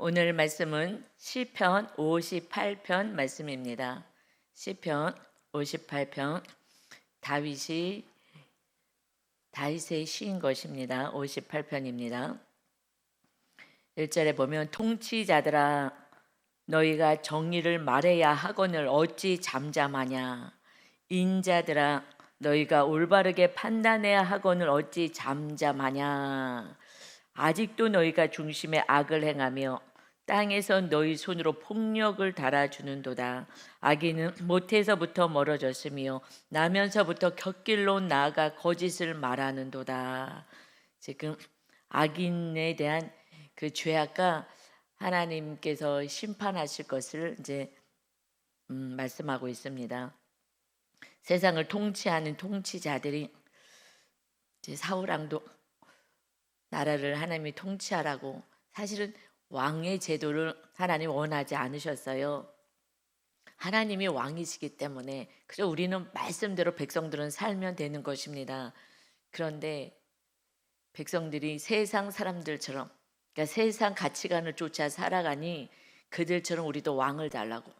오늘 말씀은 시편 58편 말씀입니다. 시편 58편 다윗의 시인 것입니다. 58편입니다. 1절에 보면 통치자들아 너희가 정의를 말해야 하거늘 어찌 잠잠하냐. 인자들아 너희가 올바르게 판단해야 하거늘 어찌 잠잠하냐. 아직도 너희가 중심에 악을 행하며 땅에서 너희 손으로 폭력을 달아주는도다. 악인은 모태에서부터 멀어졌으며 나면서부터 곁길로 나아가 거짓을 말하는도다. 지금 악인에 대한 그 죄악과 하나님께서 심판하실 것을 이제 말씀하고 있습니다. 세상을 통치하는 통치자들이 이제 사울왕도 나라를 하나님이 통치하라고, 사실은 왕의 제도를 하나님 원하지 않으셨어요. 하나님이 왕이시기 때문에 그래서 우리는 말씀대로 백성들은 살면 되는 것입니다. 그런데 백성들이 세상 사람들처럼, 그러니까 세상 가치관을 쫓아 살아가니 그들처럼 우리도 왕을 달라고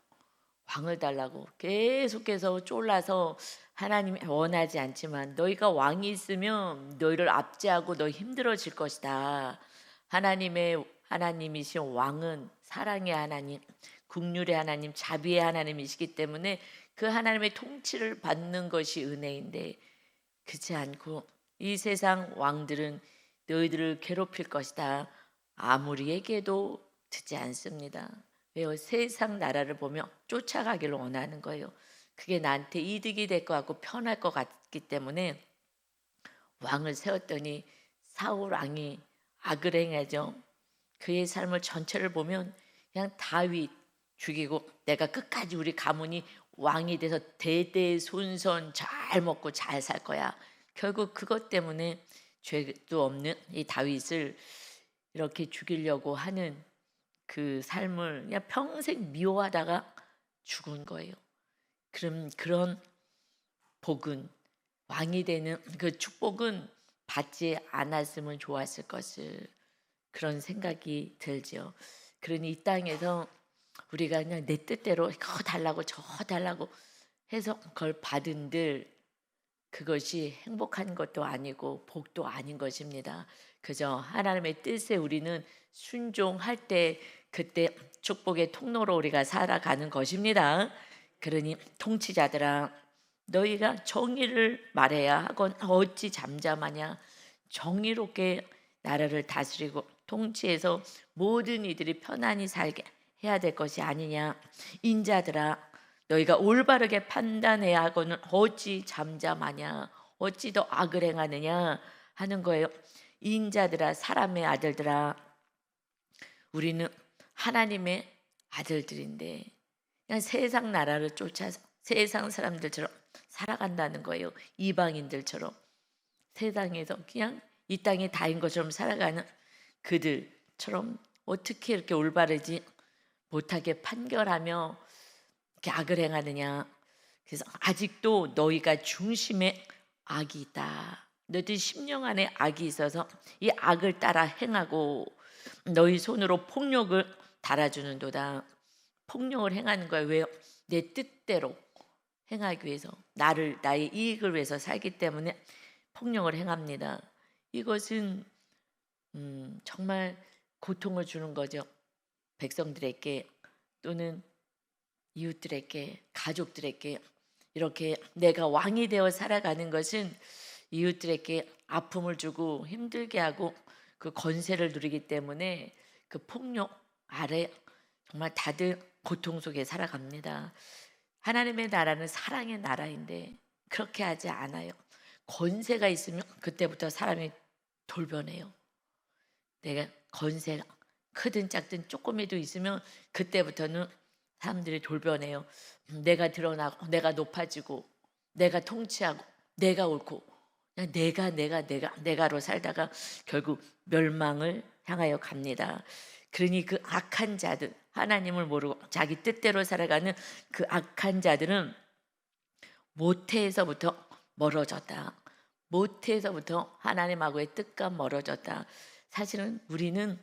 계속해서 쫄라서 하나님이 원하지 않지만 너희가 왕이 있으면 너희를 압제하고 너희 힘들어질 것이다. 하나님이신 왕은 사랑의 하나님, 긍휼의 하나님, 자비의 하나님이시기 때문에 그 하나님의 통치를 받는 것이 은혜인데, 그렇지 않고 이 세상 왕들은 너희들을 괴롭힐 것이다. 아무리 얘기해도 듣지 않습니다. 왜요? 세상 나라를 보며 쫓아가기를 원하는 거예요. 그게 나한테 이득이 될 것 같고 편할 것 같기 때문에 왕을 세웠더니 사울 왕이 악을 행하죠. 그의 삶을 전체를 보면 그냥 다윗 죽이고 내가 끝까지 우리 가문이 왕이 돼서 대대손손 잘 먹고 잘 살 거야. 결국 그것 때문에 죄도 없는 이 다윗을 이렇게 죽이려고 하는 그 삶을 그냥 평생 미워하다가 죽은 거예요. 그런 복은, 왕이 되는 그 축복은 받지 않았으면 좋았을 것을, 그런 생각이 들죠. 그러니 이 땅에서 우리가 그냥 내 뜻대로 이거 달라고 저 달라고 해서 그걸 받은들 그것이 행복한 것도 아니고 복도 아닌 것입니다. 그저 하나님의 뜻에 우리는 순종할 때 그때 축복의 통로로 우리가 살아가는 것입니다. 그러니 통치자들아 너희가 정의를 말해야 하건 어찌 잠잠하냐. 정의롭게 나라를 다스리고 통치해서 모든 이들이 편안히 살게 해야 될 것이 아니냐. 인자들아 너희가 올바르게 판단해야 하고는 어찌 잠잠하냐. 어찌 더 악을 행하느냐 하는 거예요. 인자들아 사람의 아들들아 우리는 하나님의 아들들인데 그냥 세상 나라를 쫓아서 세상 사람들처럼 살아간다는 거예요. 이방인들처럼 세상에서 그냥 이 땅이 다인 것처럼 살아가는 그들처럼 어떻게 이렇게 올바르지 못하게 판결하며 이렇게 악을 행하느냐. 그래서 아직도 너희가 중심에 악이 있다. 너희들 심령 안에 악이 있어서 이 악을 따라 행하고 너희 손으로 폭력을 달아주는도다. 폭력을 행하는 거야. 왜요? 내 뜻대로 행하기 위해서, 나의 이익을 위해서 살기 때문에 폭력을 행합니다. 이것은 정말 고통을 주는 거죠. 백성들에게 또는 이웃들에게, 가족들에게. 이렇게 내가 왕이 되어 살아가는 것은 이웃들에게 아픔을 주고 힘들게 하고 그 권세를 누리기 때문에 그 폭력 아래 정말 다들 고통 속에 살아갑니다. 하나님의 나라는 사랑의 나라인데 그렇게 하지 않아요. 권세가 있으면 그때부터 사람이 돌변해요. 내가 권세가 크든 작든 조금이라도 있으면 그때부터는 사람들이 돌변해요. 내가 드러나고 내가 높아지고 내가 통치하고 내가 옳고 그냥 내가로 살다가 결국 멸망을 향하여 갑니다. 그러니 그 악한 자들, 하나님을 모르고 자기 뜻대로 살아가는 그 악한 자들은 모태에서부터 멀어졌다. 모태에서부터 하나님하고의 뜻과 멀어졌다. 사실은 우리는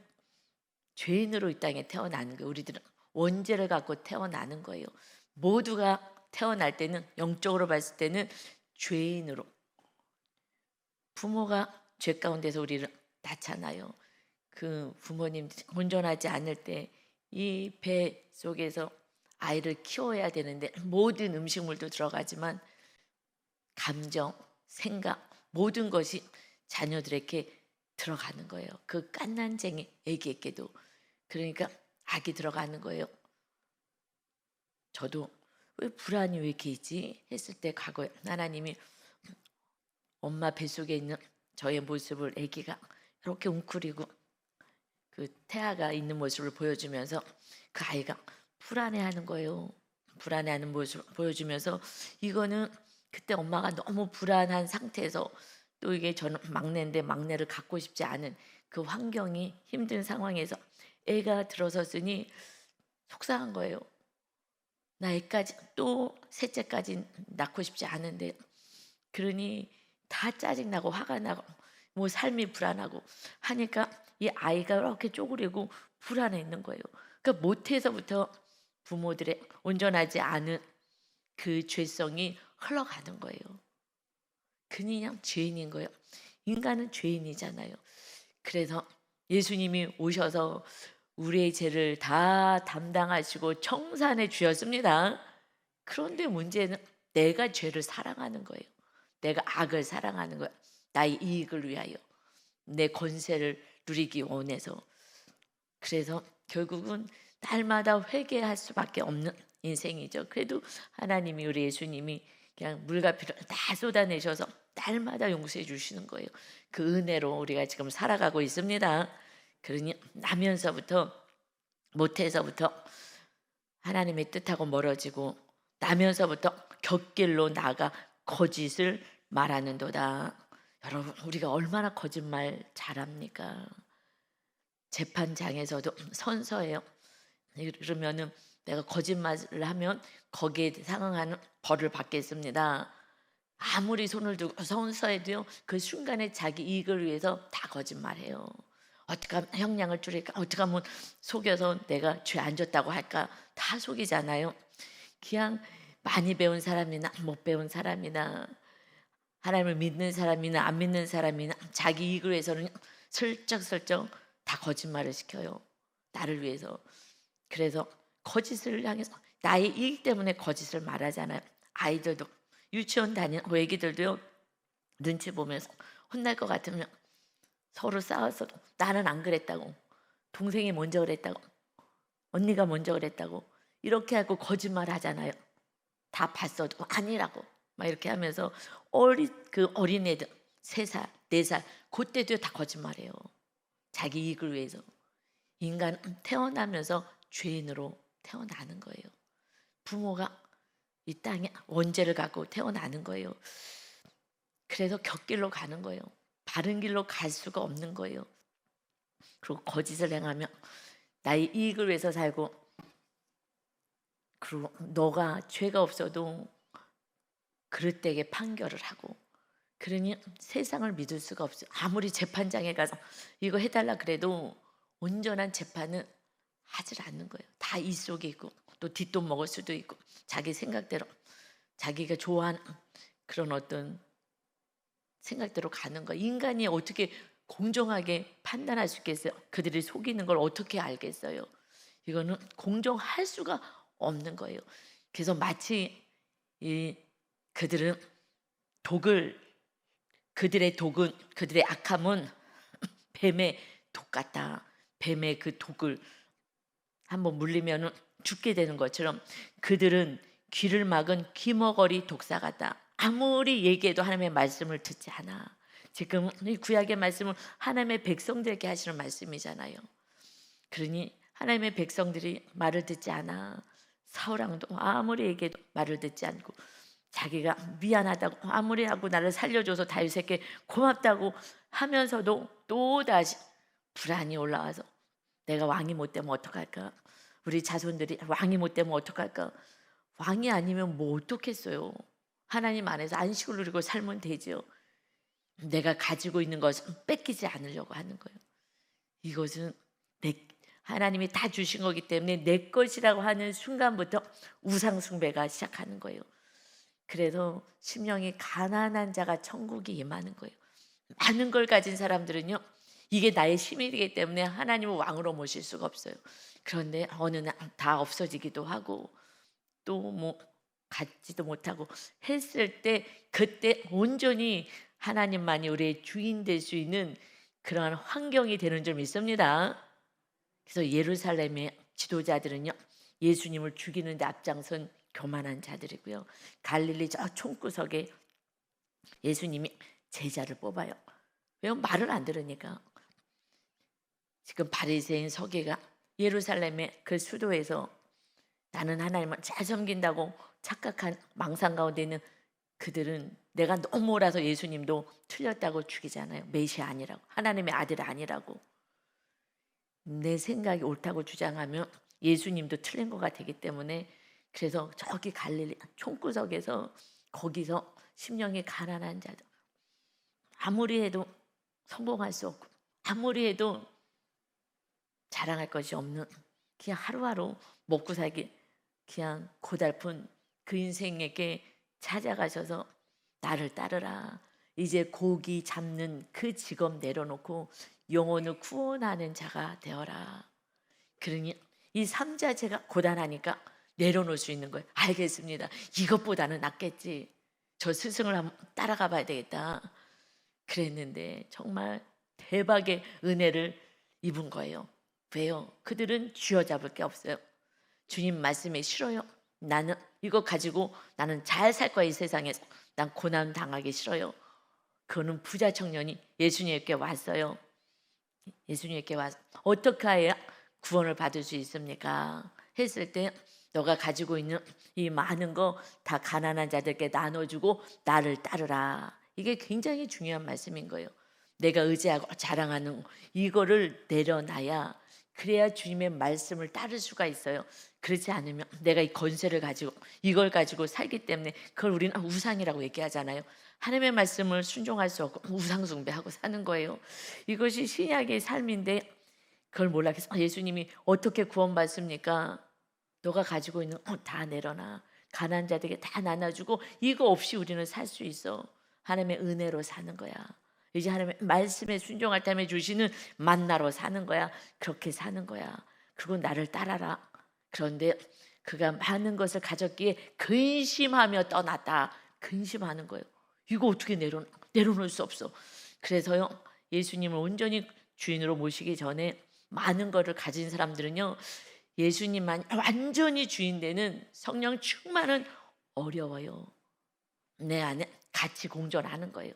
죄인으로 이 땅에 태어나는 거예요. 우리들은 원죄를 갖고 태어나는 거예요. 모두가 태어날 때는 영적으로 봤을 때는 죄인으로, 부모가 죄 가운데서 우리를 낳잖아요. 그 부모님 온전하지 않을 때 이 배 속에서 아이를 키워야 되는데 모든 음식물도 들어가지만 감정, 생각 모든 것이 자녀들에게 들어가는 거예요. 그 갓난쟁이 애기에게도. 그러니까 악이 들어가는 거예요. 저도 왜 불안이 왜 이렇게 있지 했을 때 과거에 하나님이 엄마 뱃속에 있는 저의 모습을 아기가 이렇게 웅크리고 그 태아가 있는 모습을 보여주면서 그 아이가 불안해하는 거예요. 불안해하는 모습을 보여주면서 이거는 그때 엄마가 너무 불안한 상태에서 또 이게 저는 막내인데 막내를 갖고 싶지 않은 그 환경이 힘든 상황에서 애가 들어섰으니 속상한 거예요. 나 애까지 또 셋째까지 낳고 싶지 않은데 그러니 다 짜증나고 화가 나고 뭐 삶이 불안하고 하니까 이 아이가 이렇게 쪼그리고 불안해 있는 거예요. 그러니까 모태에서부터 부모들의 온전하지 않은 그 죄성이 흘러가는 거예요. 그냥 죄인인 거예요. 인간은 죄인이잖아요. 그래서 예수님이 오셔서 우리의 죄를 다 담당하시고 청산해 주셨습니다. 그런데 문제는 내가 죄를 사랑하는 거예요. 내가 악을 사랑하는 거예요. 나의 이익을 위하여 내 권세를 누리기 원해서. 그래서 결국은 날마다 회개할 수밖에 없는 인생이죠. 그래도 하나님이 우리 예수님이 그냥 물과 피를 다 쏟아내셔서 날마다 용서해 주시는 거예요. 그 은혜로 우리가 지금 살아가고 있습니다. 그러니 나면서부터 모태에서부터 하나님의 뜻하고 멀어지고 나면서부터 곁길로 나가 거짓을 말하는도다. 여러분 우리가 얼마나 거짓말 잘합니까? 재판장에서도 선서해요. 그러면은 내가 거짓말을 하면 거기에 상응하는 벌을 받겠습니다. 아무리 손을 두고 선서해도요 그 순간에 자기 이익을 위해서 다 거짓말해요. 어떻게 하면 형량을 줄일까? 어떻게 하면 속여서 내가 죄 안 졌다고 할까? 다 속이잖아요. 그냥 많이 배운 사람이나 못 배운 사람이나 하나님을 믿는 사람이나 안 믿는 사람이나 자기 이익을 위해서는 슬쩍슬쩍 다 거짓말을 시켜요. 나를 위해서. 그래서 거짓을 향해서 나의 이익 때문에 거짓을 말하잖아요. 아이들도 유치원 다니는 애기들도요. 눈치 보면서 혼날 것 같으면 서로 싸워서 나는 안 그랬다고, 동생이 먼저 그랬다고, 언니가 먼저 그랬다고 이렇게 하고 거짓말 하잖아요. 다 봤어도 아니라고 막 이렇게 하면서 그 어린애들 3살, 4살 그때도 다 거짓말해요. 자기 이익을 위해서. 인간은 태어나면서 죄인으로 태어나는 거예요. 부모가 이 땅에 원죄를 갖고 태어나는 거예요. 그래서 곁길로 가는 거예요. 바른 길로 갈 수가 없는 거예요. 그리고 거짓을 행하며 나의 이익을 위해서 살고, 그리고 너가 죄가 없어도 그릇되게 판결을 하고, 그러니 세상을 믿을 수가 없어요. 아무리 재판장에 가서 이거 해달라 그래도 온전한 재판은 하질 않는 거예요. 다 이 속에 있고 또 뒷돈 먹을 수도 있고 자기 생각대로 자기가 좋아하는 그런 어떤 생각대로 가는 거예요. 인간이 어떻게 공정하게 판단할 수 있겠어요? 그들이 속이는 걸 어떻게 알겠어요? 이거는 공정할 수가 없는 거예요. 그래서 마치 그들은 그들의 독은, 그들의 악함은 뱀의 독 같다. 뱀의 그 독을 한번 물리면 죽게 되는 것처럼 그들은 귀를 막은 귀머거리 독사 같다. 아무리 얘기해도 하나님의 말씀을 듣지 않아. 지금 이 구약의 말씀은 하나님의 백성들에게 하시는 말씀이잖아요. 그러니 하나님의 백성들이 말을 듣지 않아. 사울왕도 아무리 얘기해도 말을 듣지 않고 자기가 미안하다고 아무리 하고 나를 살려줘서 다윗에게 고맙다고 하면서도 또다시 불안이 올라와서 내가 왕이 못 되면 어떡할까? 우리 자손들이 왕이 못 되면 어떡할까? 왕이 아니면 뭐 어떻겠어요? 하나님 안에서 안식을 누리고 살면 되지요. 내가 가지고 있는 것은 뺏기지 않으려고 하는 거예요. 이것은 하나님이 다 주신 거기 때문에 내 것이라고 하는 순간부터 우상 숭배가 시작하는 거예요. 그래서 심령이 가난한 자가 천국에 임하는 거예요. 많은 걸 가진 사람들은요, 이게 나의 힘이기 때문에 하나님을 왕으로 모실 수가 없어요. 그런데 어느 날 다 없어지기도 하고 또 뭐 갖지도 못하고 했을 때, 그때 온전히 하나님만이 우리의 주인 될 수 있는 그러한 환경이 되는 줄 믿습니다. 그래서 예루살렘의 지도자들은요, 예수님을 죽이는 데 앞장선 교만한 자들이고요, 갈릴리 저 총구석에 예수님이 제자를 뽑아요. 왜? 말을 안 들으니까. 지금 바리새인 서기가 예루살렘의 그 수도에서 나는 하나님을 잘 섬긴다고 착각한 망상 가운데 있는 그들은 내가 너무 몰아서 예수님도 틀렸다고 죽이잖아요. 메시아 아니라고, 하나님의 아들 아니라고. 내 생각이 옳다고 주장하면 예수님도 틀린 거가 되기 때문에, 그래서 저기 갈릴리 총구석에서 거기서 심령이 가난한 자들, 아무리 해도 성공할 수 없고 아무리 해도 자랑할 것이 없는, 그냥 하루하루 먹고 살기 그냥 고달픈 그 인생에게 찾아가셔서 나를 따르라. 이제 고기 잡는 그 직업 내려놓고 영혼을 구원하는 자가 되어라. 그러니 이 삶 자체가 고단하니까 내려놓을 수 있는 거예요. 알겠습니다. 이것보다는 낫겠지. 저 스승을 한번 따라가 봐야 되겠다. 그랬는데 정말 대박의 은혜를 입은 거예요. 왜요? 그들은 쥐어잡을 게 없어요. 주님 말씀이 싫어요. 나는 이거 가지고 나는 잘 살 거야. 이 세상에서 난 고난 당하기 싫어요. 그거는 부자 청년이 예수님께 왔어요. 예수님께 와서 어떻게 해야 구원을 받을 수 있습니까? 했을 때 너가 가지고 있는 이 많은 거 다 가난한 자들께 나눠주고 나를 따르라. 이게 굉장히 중요한 말씀인 거예요. 내가 의지하고 자랑하는 이거를 내려놔야, 그래야 주님의 말씀을 따를 수가 있어요. 그렇지 않으면 내가 이 권세를 가지고 이걸 가지고 살기 때문에 그걸 우리는 우상이라고 얘기하잖아요. 하나님의 말씀을 순종할 수 없고 우상 숭배하고 사는 거예요. 이것이 신약의 삶인데 그걸 몰라서 예수님이 어떻게 구원받습니까? 너가 가지고 있는 거 다 내려놔. 가난한 자들에게 다 나눠주고 이거 없이 우리는 살 수 있어. 하나님의 은혜로 사는 거야. 이제 하나님의 말씀에 순종할 때 주시는 만나로 사는 거야. 그렇게 사는 거야. 그리고 나를 따라라. 그런데 그가 많은 것을 가졌기에 근심하며 떠났다. 근심하는 거예요. 이거 어떻게 내려놓을 수 없어. 그래서요, 예수님을 온전히 주인으로 모시기 전에 많은 것을 가진 사람들은요, 예수님만 완전히 주인 되는 성령 충만은 어려워요. 내 안에 같이 공존하는 거예요.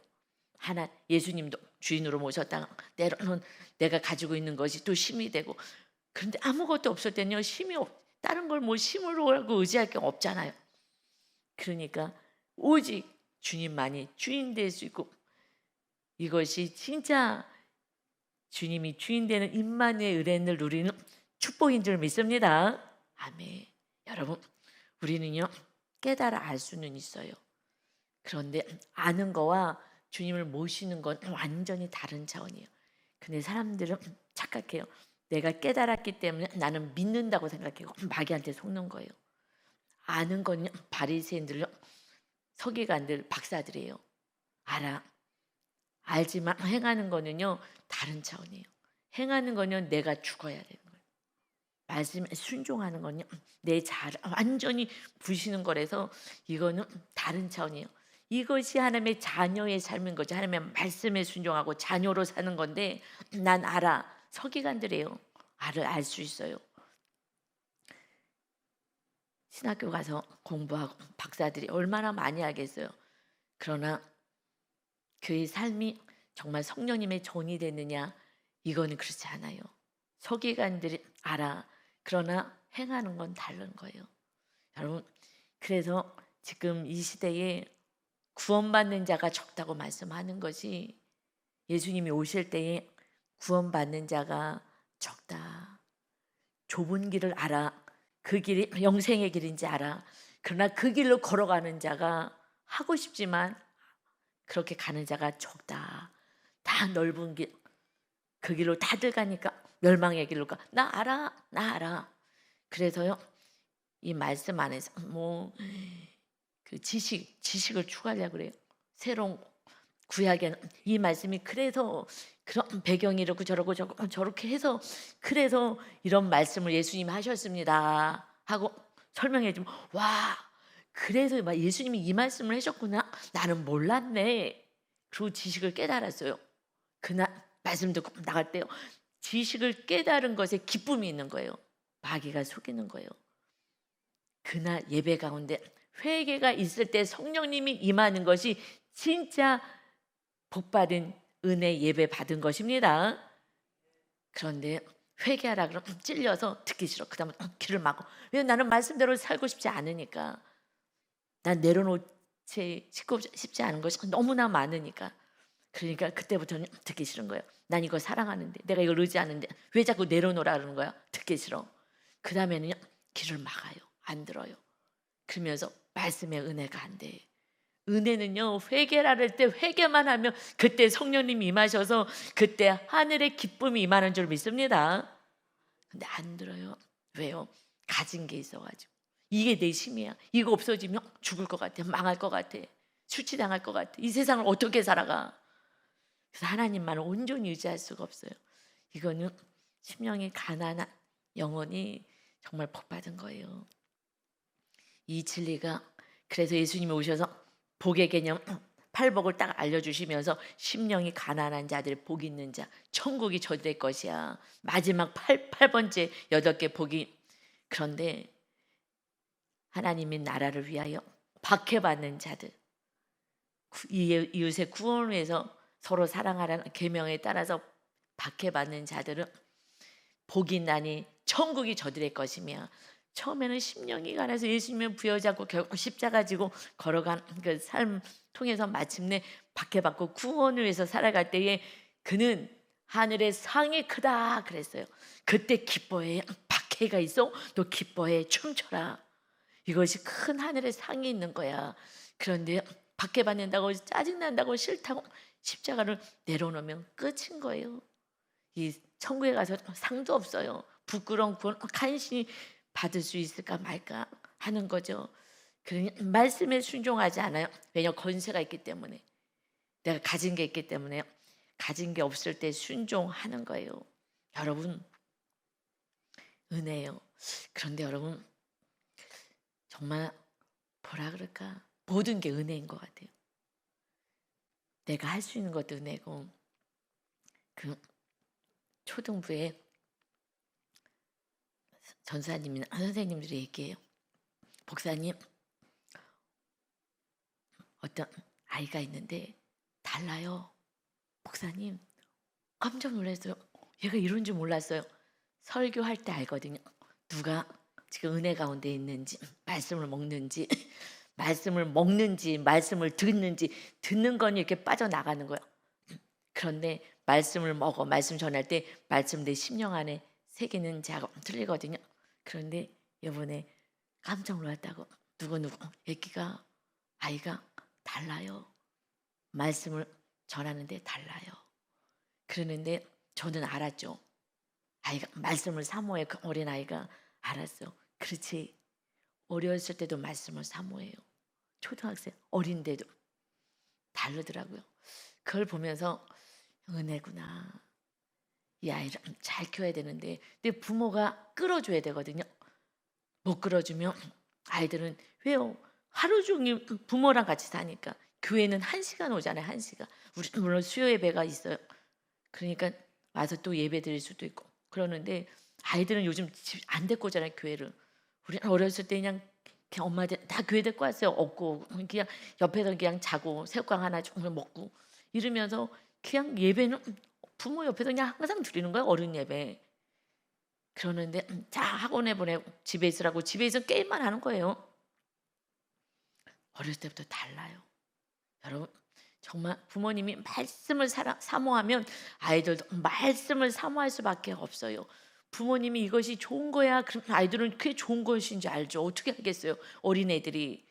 하나 예수님도 주인으로 모셨다가 때로는 내가 가지고 있는 것이 또 힘이 되고, 그런데 아무것도 없을 때는요, 다른 걸 뭐 힘으로 하고 의지할 게 없잖아요. 그러니까 오직 주님만이 주인 될 수 있고, 이것이 진짜 주님이 주인 되는 임마누엘 은혜를 누리는 축복인 줄 믿습니다. 아멘. 여러분, 우리는요, 깨달아 알 수는 있어요. 그런데 아는 거와 주님을 모시는 건 완전히 다른 차원이에요. 근데 사람들은 착각해요. 내가 깨달았기 때문에 나는 믿는다고 생각해요. 마귀한테 속는 거예요. 아는 건요, 바리새인들요, 서기관들, 박사들이에요. 알지만 행하는 거는요, 다른 차원이에요. 행하는 거는 내가 죽어야 되는 거예요. 말씀에 순종하는 거는요, 내 잘 완전히 부시는 거라서 이거는 다른 차원이에요. 이것이 하나님의 자녀의 삶인 거죠. 하나님의 말씀에 순종하고 자녀로 사는 건데, 난 알아. 서기관들이에요. 알 수 있어요. 신학교 가서 공부하고 박사들이 얼마나 많이 하겠어요. 그러나 그의 삶이 정말 성령님의 종이 됐느냐? 이거는 그렇지 않아요. 서기관들이 알아. 그러나 행하는 건 다른 거예요. 여러분, 그래서 지금 이 시대에 구원받는 자가 적다고 말씀하는 것이, 예수님이 오실 때에 구원받는 자가 적다. 좁은 길을 알아. 그 길이 영생의 길인지 알아. 그러나 그 길로 걸어가는 자가, 하고 싶지만 그렇게 가는 자가 적다. 다 넓은 길, 그 길로 다들 가니까 멸망의 길로 가. 나 알아, 나 알아. 그래서요, 이 말씀 안에서 뭐 그 지식을 추구하려고 그래요. 새로운 구약에는 이 말씀이 그래서 그런 배경이 이렇고 저러고 저렇게 해서 그래서 이런 말씀을 예수님이 하셨습니다 하고 설명해 주면, 와, 그래서 막 예수님이 이 말씀을 하셨구나, 나는 몰랐네. 그리고 지식을 깨달았어요. 그날 말씀 듣고 나갈 때요, 지식을 깨달은 것에 기쁨이 있는 거예요. 마귀가 속이는 거예요. 그날 예배 가운데 회개가 있을 때 성령님이 임하는 것이 진짜 복받은 은혜 예배 받은 것입니다. 그런데 회개하라 그러면 찔려서 듣기 싫어. 그 다음에 귀를 막고. 왜? 나는 말씀대로 살고 싶지 않으니까. 난 내려놓지 싶지 않은 것이 너무나 많으니까. 그러니까 그때부터는 듣기 싫은 거예요. 난 이거 사랑하는데, 내가 이걸 의지하는데 왜 자꾸 내려놓으라 그러는 거야? 듣기 싫어. 그 다음에는 귀를 막아요. 안 들어요. 그러면서 말씀의 은혜가 안 돼. 은혜는요, 회개를 할 때 회개만 하면 그때 성령님이 임하셔서 그때 하늘의 기쁨이 임하는 줄 믿습니다. 근데 안 들어요. 왜요? 가진 게 있어가지고. 이게 내 힘이야. 이거 없어지면 죽을 것 같아. 망할 것 같아. 수치당할 것 같아. 이 세상을 어떻게 살아가? 그래서 하나님만을 온전히 의지할 수가 없어요. 이거는 심령이 가난한 영혼이 정말 복받은 거예요. 이 진리가, 그래서 예수님이 오셔서 복의 개념, 팔복을 딱 알려주시면서 심령이 가난한 자들 복 있는 자, 천국이 저들의 것이야. 마지막 8번째 8개 복이. 그런데 하나님의 나라를 위하여 박해받는 자들, 이웃의 구원을 위해서 서로 사랑하라는 계명에 따라서 박해받는 자들은 복이 나니 천국이 저들의 것이며, 처음에는 심령이 가난해서 예수님을 부여잡고 결국 십자가 지고 걸어간 그 삶 통해서 마침내 박해받고 구원을 위해서 살아갈 때에 그는 하늘의 상이 크다 그랬어요. 그때 기뻐해. 박해가 있어? 또 기뻐해. 춤춰라. 이것이 큰 하늘의 상이 있는 거야. 그런데 박해받는다고 짜증난다고 싫다고 십자가를 내려놓으면 끝인 거예요. 이 천국에 가서 상도 없어요. 부끄러운 구원 간신히 받을 수 있을까 말까 하는 거죠. 그러니 말씀에 순종하지 않아요. 왜냐, 권세가 있기 때문에. 내가 가진 게 있기 때문에. 가진 게 없을 때 순종하는 거예요. 여러분, 은혜예요. 그런데 여러분, 정말 뭐라 그럴까, 모든 게 은혜인 것 같아요. 내가 할 수 있는 것도 은혜고, 그 초등부에 전사님이나 선생님들이 얘기해요. 목사님, 어떤 아이가 있는데 달라요. 목사님, 깜짝 놀랐어요. 얘가 이런 줄 몰랐어요. 설교할 때 알거든요. 누가 지금 은혜 가운데 있는지, 말씀을 먹는지, 말씀을 듣는지, 듣는 건 이렇게 빠져나가는 거예요. 그런데 말씀을 먹어, 말씀 전할 때 말씀 내 심령 안에 새기는 작업 틀리거든요. 그런데 이번에 깜짝 놀랐다고. 누구 아이가 달라요. 말씀을 전하는데 달라요. 그러는데 저는 알았죠. 아이가 말씀을 사모해. 그 어린아이가 알았어요. 그렇지, 어렸을 때도 말씀을 사모해요. 초등학생 어린데도 다르더라고요. 그걸 보면서 은혜구나. 이 아이를 잘 키워야 되는데, 근데 부모가 끌어줘야 되거든요. 못 끌어주면 아이들은, 왜요? 하루 종일 부모랑 같이 사니까. 교회는 1시간 오잖아요. 1시간. 우리 물론 수요 예배가 있어요. 그러니까 와서 또 예배 드릴 수도 있고 그러는데, 아이들은 요즘 안 데리고 오잖아요. 교회를. 우리는 어렸을 때 그냥 엄마들 다 교회 데리고 왔어요. 없고 그냥 옆에서 그냥 자고 새우깡 하나 조금 먹고 이러면서 그냥 예배는 부모 옆에서 그냥 항상 드리는 거예요. 어른 예배. 그러는데 자, 학원에 보내고 집에 있으라고 집에 서 게임만 하는 거예요. 어렸을 때부터 달라요. 여러분, 정말 부모님이 말씀을 사모하면 아이들도 말씀을 사모할 수밖에 없어요. 부모님이 이것이 좋은 거야, 그럼 아이들은 그게 좋은 것인지 알죠. 어떻게 하겠어요, 어린애들이.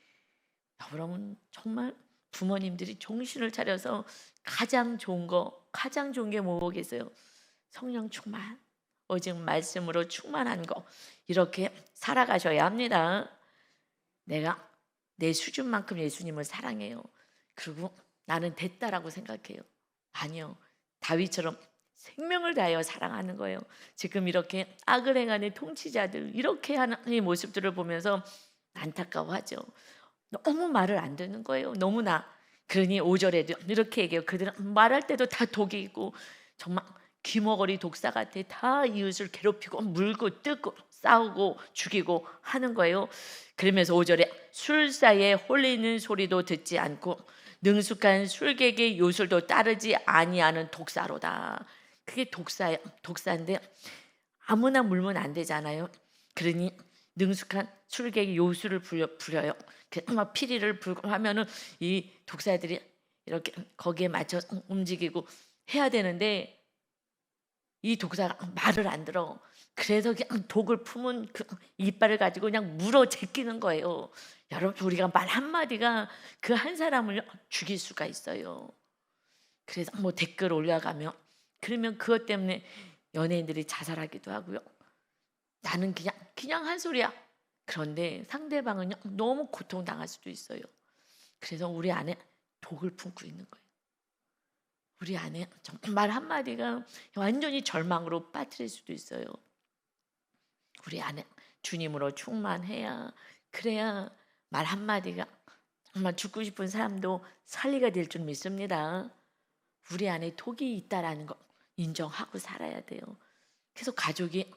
여러분, 정말 부모님들이 정신을 차려서 가장 좋은 게 뭐겠어요? 성령 충만, 오직 말씀으로 충만한 거, 이렇게 살아가셔야 합니다. 내가 내 수준만큼 예수님을 사랑해요. 그리고 나는 됐다라고 생각해요. 아니요. 다윗처럼 생명을 다하여 사랑하는 거예요. 지금 이렇게 악을 행하는 통치자들, 이렇게 하는 이 모습들을 보면서 안타까워하죠. 너무 말을 안 듣는 거예요. 너무나. 그러니 5절에도 이렇게 얘기해요. 그들은 말할 때도 다 독이 있고 정말 귀머거리 독사 같아. 다 이웃을 괴롭히고 물고 뜯고 싸우고 죽이고 하는 거예요. 그러면서 5절에 술사에 홀리는 소리도 듣지 않고 능숙한 술객의 요술도 따르지 아니하는 독사로다. 그게 독사예요. 독사인데 아무나 물면 안 되잖아요. 그러니 능숙한 술객의 요술을 부려요. 막 피리를 불고 하면은 이 독사들이 이렇게 거기에 맞춰 움직이고 해야 되는데 이 독사가 말을 안 들어. 그래서 그냥 독을 품은 그 이빨을 가지고 그냥 물어 제끼는 거예요. 여러분, 우리가 말 한마디가 그 한 사람을 죽일 수가 있어요. 그래서 뭐 댓글 올려가며 그러면 그것 때문에 연예인들이 자살하기도 하고요. 나는 그냥 한 소리야. 그런데 상대방은 너무 고통당할 수도 있어요. 그래서 우리 안에 독을 품고 있는 거예요. 우리 안에 말 한마디가 완전히 절망으로 빠뜨릴 수도 있어요. 우리 안에 주님으로 충만해야, 그래야 말 한마디가 정말 죽고 싶은 사람도 살리가 될 줄 믿습니다. 우리 안에 독이 있다라는 거 인정하고 살아야 돼요. 그래서 가족이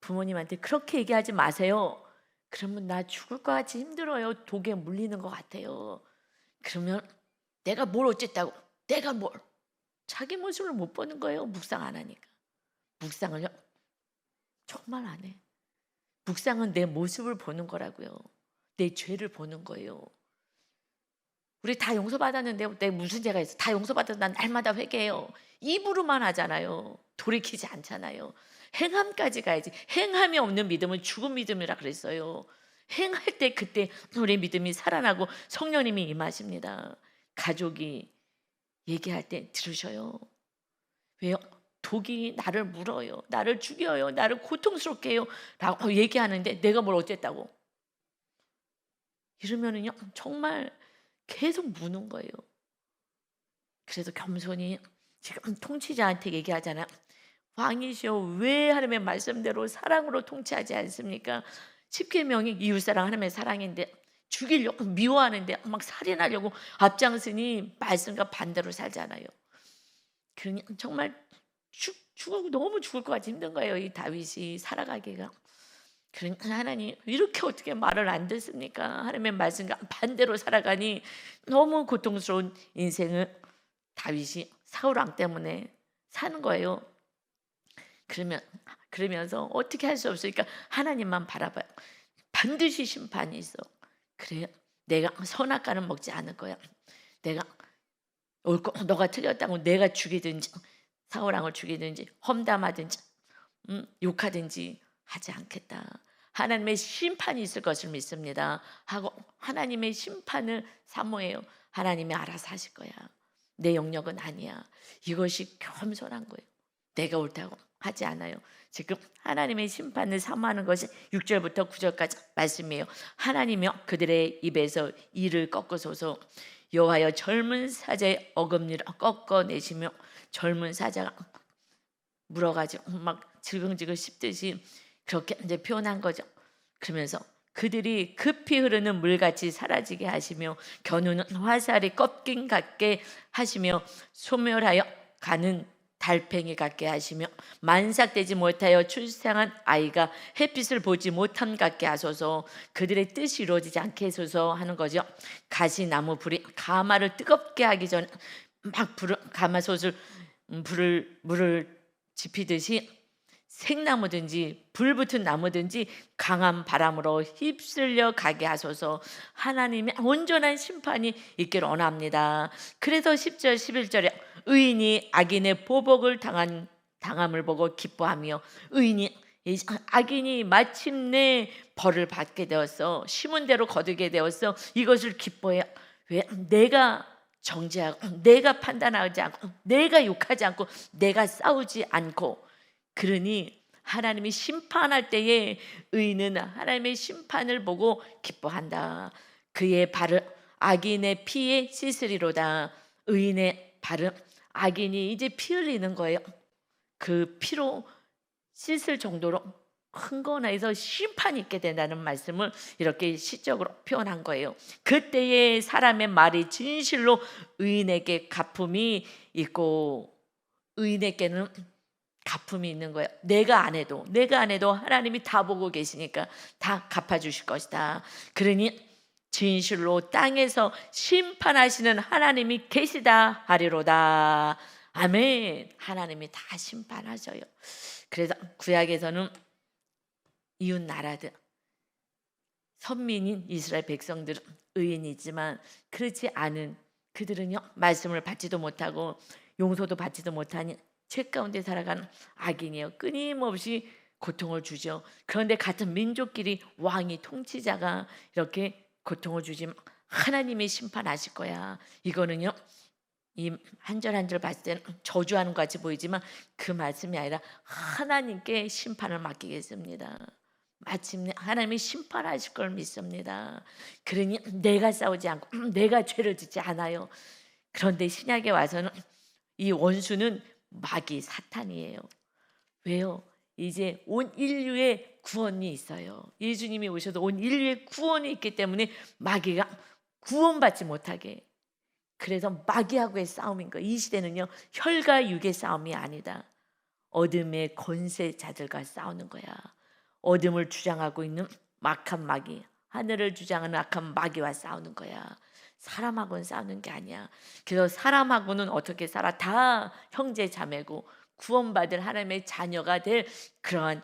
부모님한테 그렇게 얘기하지 마세요. 그러면 나 죽을 것 같이 힘들어요. 독에 물리는 것 같아요. 그러면 내가 뭘 어쨌다고, 내가 뭘, 자기 모습을 못 보는 거예요. 묵상 안 하니까. 묵상을요 정말 안 해. 묵상은 내 모습을 보는 거라고요. 내 죄를 보는 거예요. 우리 다 용서받았는데 내가 무슨 죄가 있어? 다 용서받아서 난 날마다 회개해요. 입으로만 하잖아요. 돌이키지 않잖아요. 행함까지 가야지. 행함이 없는 믿음은 죽은 믿음이라 그랬어요. 행할 때 그때 우리 믿음이 살아나고 성령님이 임하십니다. 가족이 얘기할 때 들으셔요. 왜요? 독이 나를 물어요. 나를 죽여요. 나를 고통스럽게 해요. 라고 얘기하는데 내가 뭘 어쨌다고. 이러면은요 정말 계속 무는 거예요. 그래서 겸손히 지금 통치자한테 얘기하잖아요. 왕이시여 왜 하나님의 말씀대로 사랑으로 통치하지 않습니까? 십계명이 이웃사랑 하나님의 사랑인데 죽이려고 미워하는데 막 살인하려고 앞장서니 말씀과 반대로 살잖아요. 그러니 정말 죽고 너무 죽을 것 같이 힘든 거예요. 이 다윗이 살아가기가. 그러니까 하나님 이렇게 어떻게 말을 안 듣습니까? 하나님의 말씀과 반대로 살아가니 너무 고통스러운 인생을 다윗이 사울 왕 때문에 사는 거예요. 그러면서 어떻게 할 수 없으니까 하나님만 바라봐요. 반드시 심판이 있어. 그래요. 내가 선악과는 먹지 않을 거야. 내가 옳고 너가 틀렸다고 내가 죽이든지 사울 왕을 죽이든지 험담하든지 욕하든지 하지 않겠다. 하나님의 심판이 있을 것을 믿습니다. 하고 하나님의 심판을 사모해요. 하나님이 알아서 하실 거야. 내 영역은 아니야. 이것이 겸손한 거예요. 내가 옳다고 하지 않아요. 지금 하나님의 심판을 사모하는 것이 6절부터 9절까지 말씀이에요. 하나님이여 그들의 입에서 이를 꺾으소서. 여호와여 젊은 사자의 어금니를 꺾어내시며 젊은 사자가 물어가지고 막 질겅질겅 씹듯이 그렇게 이제 표현한 거죠. 그러면서 그들이 급히 흐르는 물같이 사라지게 하시며 겨누는 화살이 꺾인 같게 하시며 소멸하여 가는 달팽이 같게 하시며 만삭되지 못하여 출생한 아이가 햇빛을 보지 못함 같게 하소서. 그들의 뜻이 이루어지지 않게 해소서 하는 거죠. 가시나무 불이 가마를 뜨겁게 하기 전에 막 가마솥을 물을 지피듯이 생나무든지 불 붙은 나무든지 강한 바람으로 휩쓸려 가게 하소서. 하나님의 온전한 심판이 있기를 원합니다. 그래서 10절 11절에 의인이 악인의 보복을 당함을 보고 기뻐하며 악인이 마침내 벌을 받게 되었어. 심은 대로 거두게 되었어. 이것을 기뻐해요. 왜? 내가 정죄하고 내가 판단하지 않고 내가 욕하지 않고 내가 싸우지 않고 그러니 하나님이 심판할 때에 의인은 하나님의 심판을 보고 기뻐한다. 그의 발을 악인의 피에 씻으리로다. 의인의 발은 악인이 이제 피 흘리는 거예요. 그 피로 씻을 정도로 흥건해서 심판이 있게 된다는 말씀을 이렇게 시적으로 표현한 거예요. 그때의 사람의 말이 진실로 의인에게 갚음이 있고, 의인에게는 갚음이 있는 거예요. 내가 안 해도 하나님이 다 보고 계시니까 다 갚아주실 것이다. 그러니 진실로 땅에서 심판하시는 하나님이 계시다 하리로다. 아멘. 하나님이 다 심판하셔요. 그래서 구약에서는 이웃 나라들, 선민인 이스라엘 백성들은 의인이지만 그렇지 않은 그들은요, 말씀을 받지도 못하고 용서도 받지도 못하니 죄 가운데 살아가는 악인이에요. 끊임없이 고통을 주죠. 그런데 같은 민족끼리 왕이, 통치자가 이렇게 고통을 주지만 하나님이 심판하실 거야. 이거는요, 이 한 절 한 절 봤을 때는 저주하는 것 같이 보이지만 그 말씀이 아니라 하나님께 심판을 맡기겠습니다. 마침내 하나님이 심판하실 걸 믿습니다. 그러니 내가 싸우지 않고 내가 죄를 짓지 않아요. 그런데 신약에 와서는 이 원수는 마귀, 사탄이에요. 왜요? 이제 온 인류의 구원이 있어요. 예수님이 오셔도 온 인류의 구원이 있기 때문에 마귀가 구원받지 못하게. 그래서 마귀하고의 싸움인 거예요. 이 시대는요, 혈과 육의 싸움이 아니다. 어둠의 권세자들과 싸우는 거야. 어둠을 주장하고 있는 악한 마귀, 하늘을 주장하는 악한 마귀와 싸우는 거야. 사람하고는 싸우는 게 아니야. 그래서 사람하고는 어떻게 살아? 다 형제 자매고 구원받을 하나님의 자녀가 될 그러한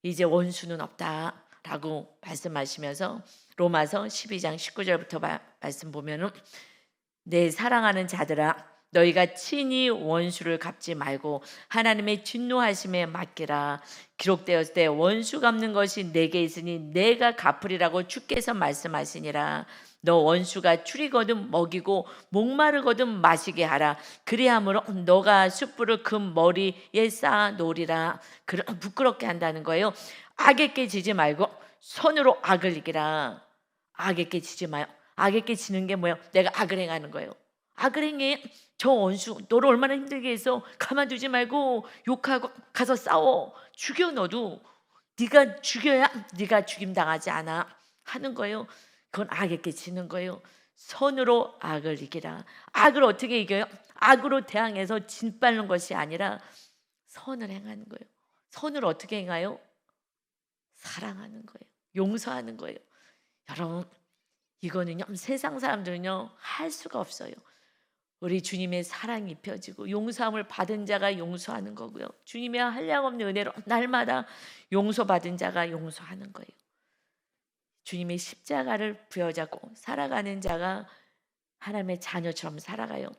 이제 원수는 없다라고 말씀하시면서 로마서 12장 19절부터 말씀 보면은, 내 사랑하는 자들아, 너희가 친히 원수를 갚지 말고 하나님의 진노하심에 맡기라. 기록되었을 때 원수 갚는 것이 내게 있으니 내가 갚으리라고 주께서 말씀하시니라. 너 원수가 추리거든 먹이고 목마르거든 마시게 하라. 그리함으로 너가 숯불을 그 머리에 쌓아 놓으리라. 부끄럽게 한다는 거예요. 악에게 지지 말고 손으로 악을 이기라. 악에게 지지 마요. 악에게 지는 게 뭐예요? 내가 악을 행하는 거예요. 악을 행해. 저 원수 너를 얼마나 힘들게 해서 가만두지 말고 욕하고 가서 싸워. 죽여. 너도 네가 죽여야 네가 죽임당하지 않아 하는 거예요. 그건 악에게 지는 거예요. 선으로 악을 이기라. 악을 어떻게 이겨요? 악으로 대항해서 진빨는 것이 아니라 선을 행하는 거예요. 선을 어떻게 행해요? 사랑하는 거예요. 용서하는 거예요. 여러분, 이거는요, 세상 사람들은요 할 수가 없어요. 우리 주님의 사랑이 입혀지고 용서함을 받은 자가 용서하는 거고요, 주님의 한량없는 은혜로 날마다 용서받은 자가 용서하는 거예요. 주님의 십자가를 부여잡고 살아가는 자가 하나님의 자녀처럼 살아가요.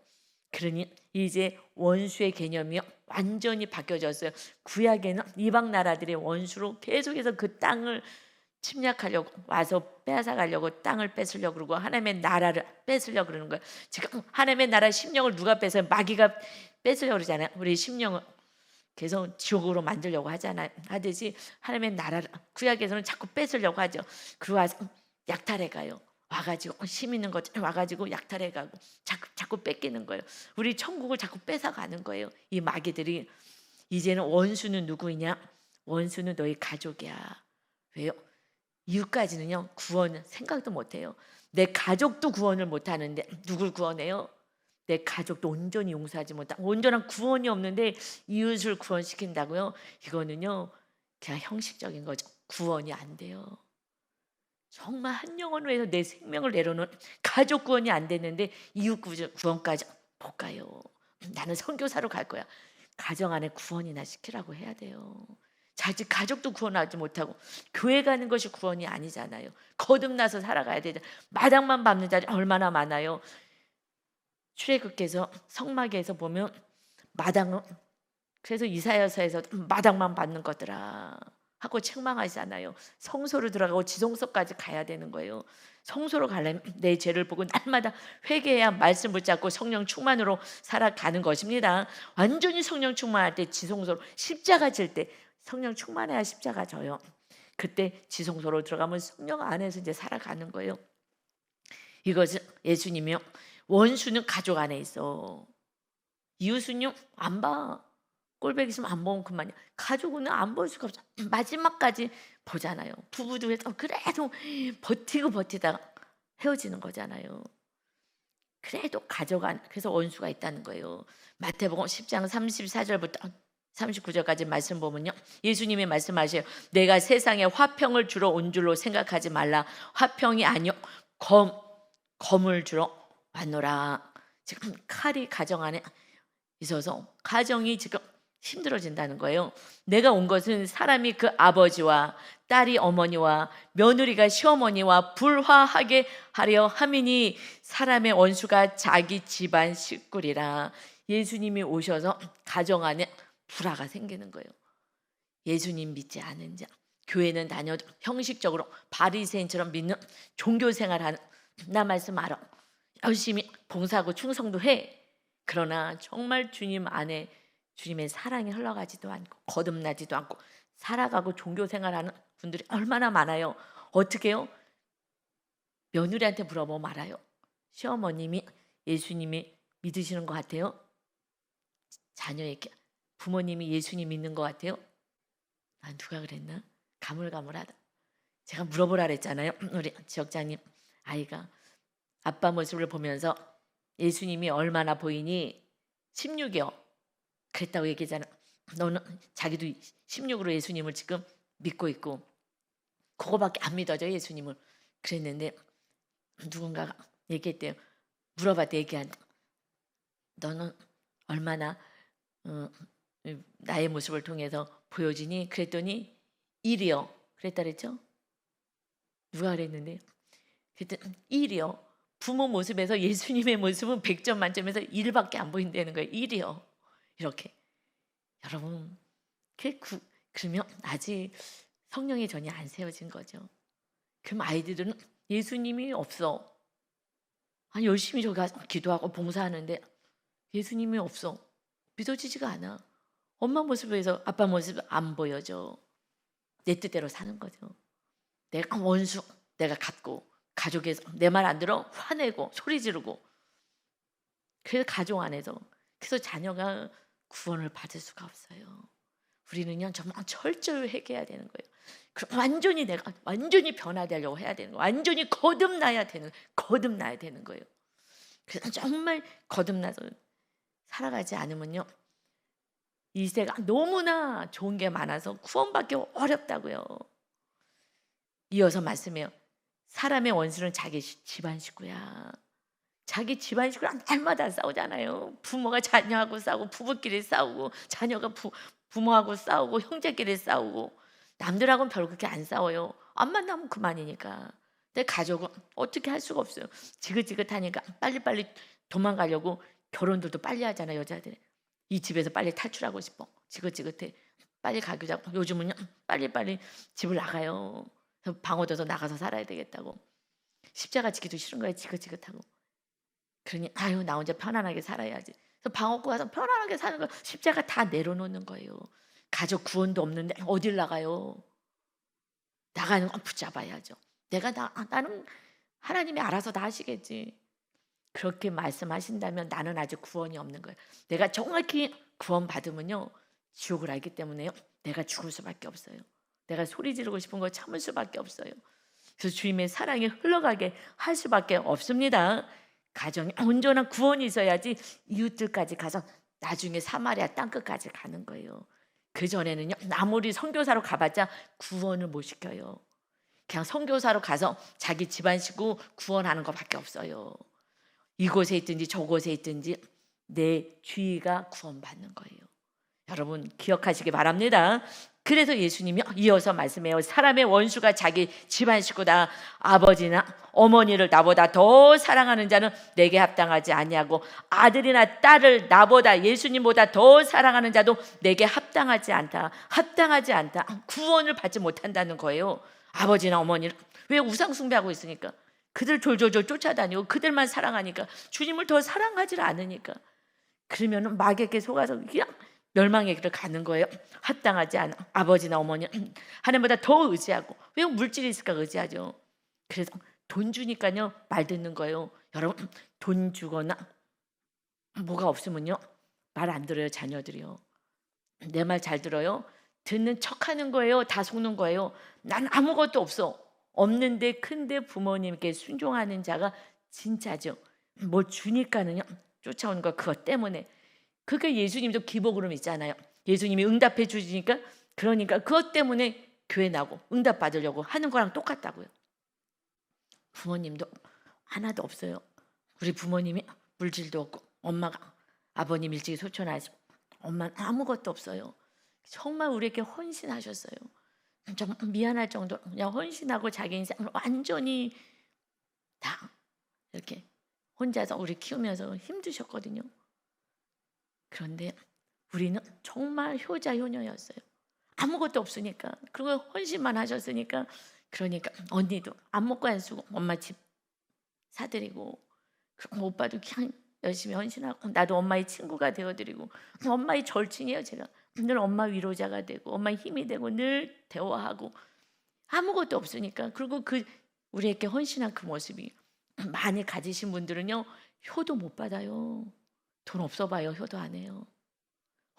그러니 이제 원수의 개념이 완전히 바뀌어졌어요. 구약에는 이방 나라들의 원수로 계속해서 그 땅을 침략하려고 와서 빼앗아가려고 땅을 뺏으려고 그러고 하나님의 나라를 뺏으려고 그러는 거예요. 지금 하나님의 나라 심령을 누가 뺏어요? 마귀가 뺏으려고 그러잖아요. 우리 심령을 계속 지옥으로 만들려고 하듯이 하나님의 나라를 구약에서는 자꾸 뺏으려고 하죠. 그리고 와서 약탈해 가요. 와가지고 힘 있는 것 와가지고 약탈해 가고 자꾸 뺏기는 거예요. 우리 천국을 자꾸 뺏어가는 거예요. 이 마귀들이. 이제는 원수는 누구이냐? 원수는 너희 가족이야. 왜요? 이웃까지는요 구원 생각도 못해요. 내 가족도 구원을 못하는데 누굴 구원해요? 내 가족도 온전히 용서하지 못하고 온전한 구원이 없는데 이웃을 구원시킨다고요? 이거는요 그냥 형식적인 거죠. 구원이 안 돼요. 정말 한 영혼을 위해서 내 생명을 내려놓은 가족 구원이 안 됐는데 이웃 구원까지 못 가요. 나는 선교사로 갈 거야. 가정 안에 구원이나 시키라고 해야 돼요. 자칫 가족도 구원하지 못하고 교회 가는 것이 구원이 아니잖아요. 거듭나서 살아가야 되죠. 마당만 밟는 자들이 얼마나 많아요. 출애굽기에서 성막에서 보면 마당은, 그래서 이사야서에서 마당만 밟는 것들아 하고 책망하잖아요. 성소로 들어가고 지성소까지 가야 되는 거예요. 성소로 가려면 내 죄를 보고 날마다 회개해야 말씀 붙잡고 성령 충만으로 살아가는 것입니다. 완전히 성령 충만할 때 지성소로 십자가 질 때 성령 충만해야 십자가 져요. 그때 지성소로 들어가면 성령 안에서 이제 살아가는 거예요. 이것은 예수님이요. 원수는 가족 안에 있어. 이웃은요 안 봐. 꼴보기 싫으면 안 보면 그만이야. 가족은 안 볼 수가 없어. 마지막까지 보잖아요. 부부도 그래도 버티고 버티다가 헤어지는 거잖아요. 그래도 가족 안, 그래서 원수가 있다는 거예요. 마태복음 10장 34절부터 39절까지 말씀 보면요, 예수님이 말씀하셔요. 내가 세상에 화평을 주러 온 줄로 생각하지 말라. 화평이 아니요 검을 주러 왔노라. 지금 칼이 가정 안에 있어서 가정이 지금 힘들어진다는 거예요. 내가 온 것은 사람이 그 아버지와 딸이 어머니와 며느리가 시어머니와 불화하게 하려 함이니 사람의 원수가 자기 집안 식구리라. 예수님이 오셔서 가정 안에 불화가 생기는 거예요. 예수님 믿지 않은 자, 교회는 다녀도 형식적으로 바리새인처럼 믿는 종교 생활하는, 나 말씀 알아, 열심히 봉사하고 충성도 해. 그러나 정말 주님 안에 주님의 사랑이 흘러가지도 않고 거듭나지도 않고 살아가고 종교 생활하는 분들이 얼마나 많아요. 어떻게 해요? 며느리한테 물어보면 알아요. 시어머님이 예수님이 믿으시는 것 같아요? 자녀에게 부모님이 예수님 믿는 것 같아요? 난 누가 그랬나? 가물가물하다. 제가 물어보라 그랬잖아요. 우리 지역장님 아이가 아빠 모습을 보면서 예수님이 얼마나 보이니? 16이요. 그랬다고 얘기했잖아. 너는 자기도 16으로 예수님을 지금 믿고 있고 그거밖에 안 믿어져 예수님을. 그랬는데 누군가가 얘기했대요. 물어봤대. 얘기한다. 너는 얼마나 나의 모습을 통해서 보여지니? 그랬더니 1이요. 그랬다 그랬죠? 누가 그랬는데? 그랬더니 1이요. 부모 모습에서 예수님의 모습은 100점 만점에서 1밖에 안 보인다는 거예요. 1이요. 이렇게. 여러분, 그러면 아직 성령의 전이 안 세워진 거죠. 그럼 아이들은 예수님이 없어. 아니, 열심히 저기 가서 기도하고 봉사하는데 예수님이 없어. 믿어지지가 않아. 엄마 모습에서 아빠 모습 안 보여져. 내 뜻대로 사는 거죠. 내가 원수, 내가 갖고 가족에서 내 말 안 들어 화내고 소리 지르고. 그래서 가족 안에서, 그래서 자녀가 구원을 받을 수가 없어요. 우리는요 정말 철저히 회개해야 되는 거예요. 그럼 완전히 내가 완전히 변화되려고 해야 되는 거예요. 완전히 거듭나야 되는 거예요. 그래서 정말 거듭나서 살아가지 않으면요 이 세가 너무나 좋은 게 많아서 구원받기 어렵다고요. 이어서 말씀해요. 사람의 원수는 자기 집안 식구야. 자기 집안 식구랑 날마다 싸우잖아요. 부모가 자녀하고 싸우고 부부끼리 싸우고 자녀가 부모하고 싸우고 형제끼리 싸우고. 남들하고는 별 그렇게 안 싸워요. 안 만나면 그만이니까. 근데 가족은 어떻게 할 수가 없어요. 지긋지긋하니까 빨리빨리 도망가려고 결혼들도 빨리 하잖아요. 여자들. 이 집에서 빨리 탈출하고 싶어. 지긋지긋해. 빨리 가기도 하고. 요즘은요 빨리빨리 집을 나가요. 방 얻어서 나가서 살아야 되겠다고. 십자가 지기도 싫은 거예요. 지긋지긋하고. 그러니 아유 나 혼자 편안하게 살아야지. 그래서 방 얻고 가서 편안하게 사는 거 십자가 다 내려놓는 거예요. 가족 구원도 없는데 어딜 나가요? 나가는 건 붙잡아야죠. 나는 하나님이 알아서 다 하시겠지. 그렇게 말씀하신다면 나는 아직 구원이 없는 거예요. 내가 정확히 구원 받으면요 지옥을 알기 때문에요 내가 죽을 수밖에 없어요. 내가 소리 지르고 싶은 거 참을 수밖에 없어요. 그래서 주님의 사랑이 흘러가게 할 수밖에 없습니다. 가정에 온전한 구원이 있어야지 이웃들까지 가서 나중에 사마리아 땅끝까지 가는 거예요. 그 전에는요 아무리 선교사로 가봤자 구원을 못 시켜요. 그냥 선교사로 가서 자기 집안 식구 구원하는 것밖에 없어요. 이곳에 있든지 저곳에 있든지 내 주의가 구원받는 거예요. 여러분 기억하시기 바랍니다. 그래서 예수님이 이어서 말씀해요. 사람의 원수가 자기 집안 식구다. 아버지나 어머니를 나보다 더 사랑하는 자는 내게 합당하지 아니하고 아들이나 딸을 나보다 예수님보다 더 사랑하는 자도 내게 합당하지 않다. 합당하지 않다. 구원을 받지 못한다는 거예요. 아버지나 어머니를. 왜? 우상 숭배하고 있으니까. 그들 졸졸졸 쫓아다니고 그들만 사랑하니까. 주님을 더 사랑하지 않으니까. 그러면 마귀에게 속아서 그냥 멸망의 길을 가는 거예요. 합당하지 않아. 아버지나 어머니 하나님보다 더 의지하고. 왜 물질이 있을까 의지하죠. 그래서 돈 주니까요 말 듣는 거예요. 여러분 돈 주거나 뭐가 없으면요 말 안 들어요. 자녀들이요. 내 말 잘 들어요. 듣는 척하는 거예요. 다 속는 거예요. 난 아무것도 없어. 없는데 큰데 부모님께 순종하는 자가 진짜죠. 뭐 주니까는요 쫓아오는 거 그것 때문에. 그게 예수님도 기복으로 믿잖아요. 예수님이 응답해 주시니까 그러니까 그것 때문에 교회 나고 응답 받으려고 하는 거랑 똑같다고요. 부모님도 하나도 없어요. 우리 부모님이 물질도 없고 엄마가 아버님 일찍이 소천하시고 엄마는 아무것도 없어요. 정말 우리에게 헌신하셨어요. 좀 미안할 정도로 그냥 헌신하고 자기 인생을 완전히 다 이렇게 혼자서 우리 키우면서 힘드셨거든요. 그런데 우리는 정말 효자 효녀였어요. 아무것도 없으니까. 그리고 헌신만 하셨으니까. 그러니까 언니도 안 먹고 안 쓰고 엄마 집 사드리고, 그럼 오빠도 그냥 열심히 헌신하고, 나도 엄마의 친구가 되어드리고, 엄마의 절친이에요. 제가 늘 엄마 위로자가 되고 엄마의 힘이 되고 늘 대화하고. 아무것도 없으니까. 그리고 그 우리에게 헌신한 그 모습이 많이 가지신 분들은요 효도 못 받아요. 돈 없어 봐요. 효도 안 해요.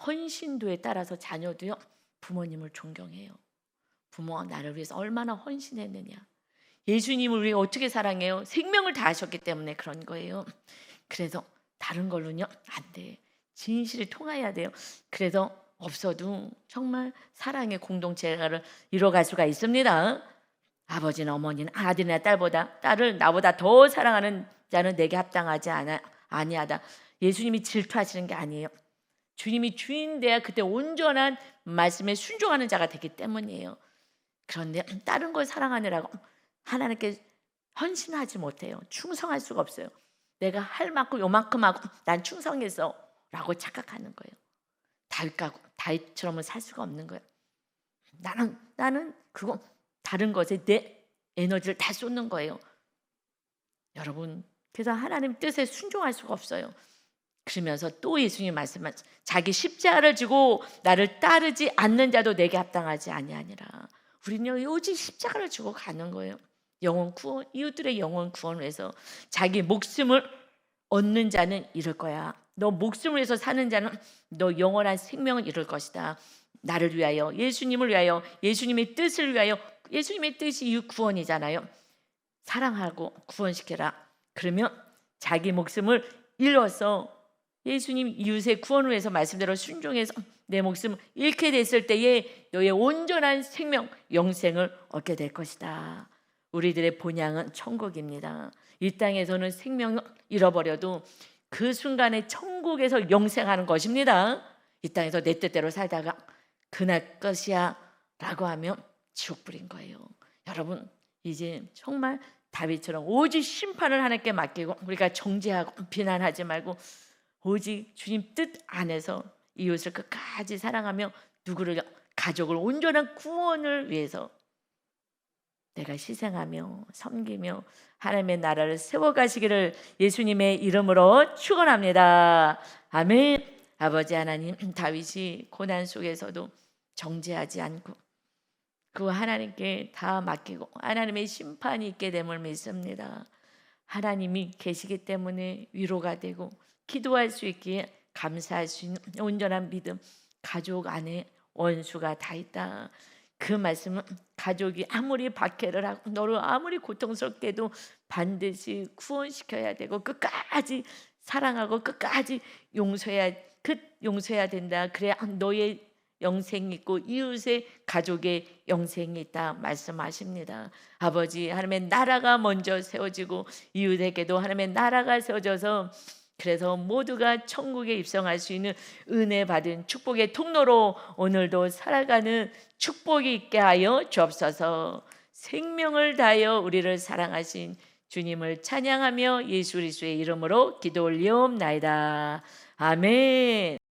헌신도에 따라서 자녀도요 부모님을 존경해요. 부모가 나를 위해서 얼마나 헌신했느냐. 예수님을 우리가 어떻게 사랑해요? 생명을 다하셨기 때문에 그런 거예요. 그래서 다른 걸로는요 안 돼. 진실이 통해야 돼요. 그래서 없어도 정말 사랑의 공동체를 이뤄갈 수가 있습니다. 아버지나 어머니는 아들이나 딸보다 딸을 나보다 더 사랑하는 자는 내게 합당하지 아니하다. 예수님이 질투하시는 게 아니에요. 주님이 주인 돼야 그때 온전한 말씀에 순종하는 자가 되기 때문이에요. 그런데 다른 걸 사랑하느라고 하나님께 헌신하지 못해요. 충성할 수가 없어요. 내가 할 만큼 요만큼 하고 난 충성했어 라고 착각하는 거예요. 다윗처럼은 살 수가 없는 거예요. 나는 그거 다른 것에 내 에너지를 다 쏟는 거예요. 여러분, 그래서 하나님 뜻에 순종할 수가 없어요. 그러면서 또 예수님 말씀한 자기 십자가를 지고 나를 따르지 않는 자도 내게 합당하지 아니하니라. 우리는요 오직 십자가를 지고 가는 거예요. 영혼 구원, 이웃들의 영혼 구원을 위해서. 자기 목숨을 얻는 자는 이룰 거야. 너 목숨을 위해서 사는 자는 너 영원한 생명을 이룰 것이다. 나를 위하여, 예수님을 위하여, 예수님의 뜻을 위하여. 예수님의 뜻이 이 구원이잖아요. 사랑하고 구원시켜라. 그러면 자기 목숨을 잃어서 예수님 이웃의 구원을 위해서 말씀대로 순종해서 내 목숨을 잃게 됐을 때에 너의 온전한 생명, 영생을 얻게 될 것이다. 우리들의 본향은 천국입니다. 이 땅에서는 생명을 잃어버려도 그 순간에 천국에서 영생하는 것입니다. 이 땅에서 내 뜻대로 살다가 그날 것이야 라고 하면 지옥 불인 거예요. 여러분, 이제 정말 다윗처럼 오직 심판을 하나님께 맡기고 우리가 정죄하고 비난하지 말고 오직 주님 뜻 안에서 이웃을 끝까지 사랑하며 누구를, 가족을 온전한 구원을 위해서 내가 희생하며 섬기며 하나님의 나라를 세워가시기를 예수님의 이름으로 축원합니다. 아멘. 아버지 하나님, 다윗이 고난 속에서도 정죄하지 않고 그 하나님께 다 맡기고 하나님의 심판이 있게 됨을 믿습니다. 하나님이 계시기 때문에 위로가 되고 기도할 수 있기에 감사할 수 있는 온전한 믿음. 가족 안에 원수가 다 있다. 그 말씀은 가족이 아무리 박해를 하고 너를 아무리 고통스럽게 해도 반드시 구원시켜야 되고 끝까지 사랑하고 끝까지 용서해야 된다. 그래야 너의 영생이 있고 이웃의 가족의 영생이 있다 말씀하십니다. 아버지, 하나님의 나라가 먼저 세워지고 이웃에게도 하나님의 나라가 세워져서 그래서 모두가 천국에 입성할 수 있는 은혜 받은 축복의 통로로 오늘도 살아가는 축복이 있게 하여 주옵소서. 생명을 다하여 우리를 사랑하신 주님을 찬양하며 예수 그리스도의 이름으로 기도 올리옵나이다. 아멘.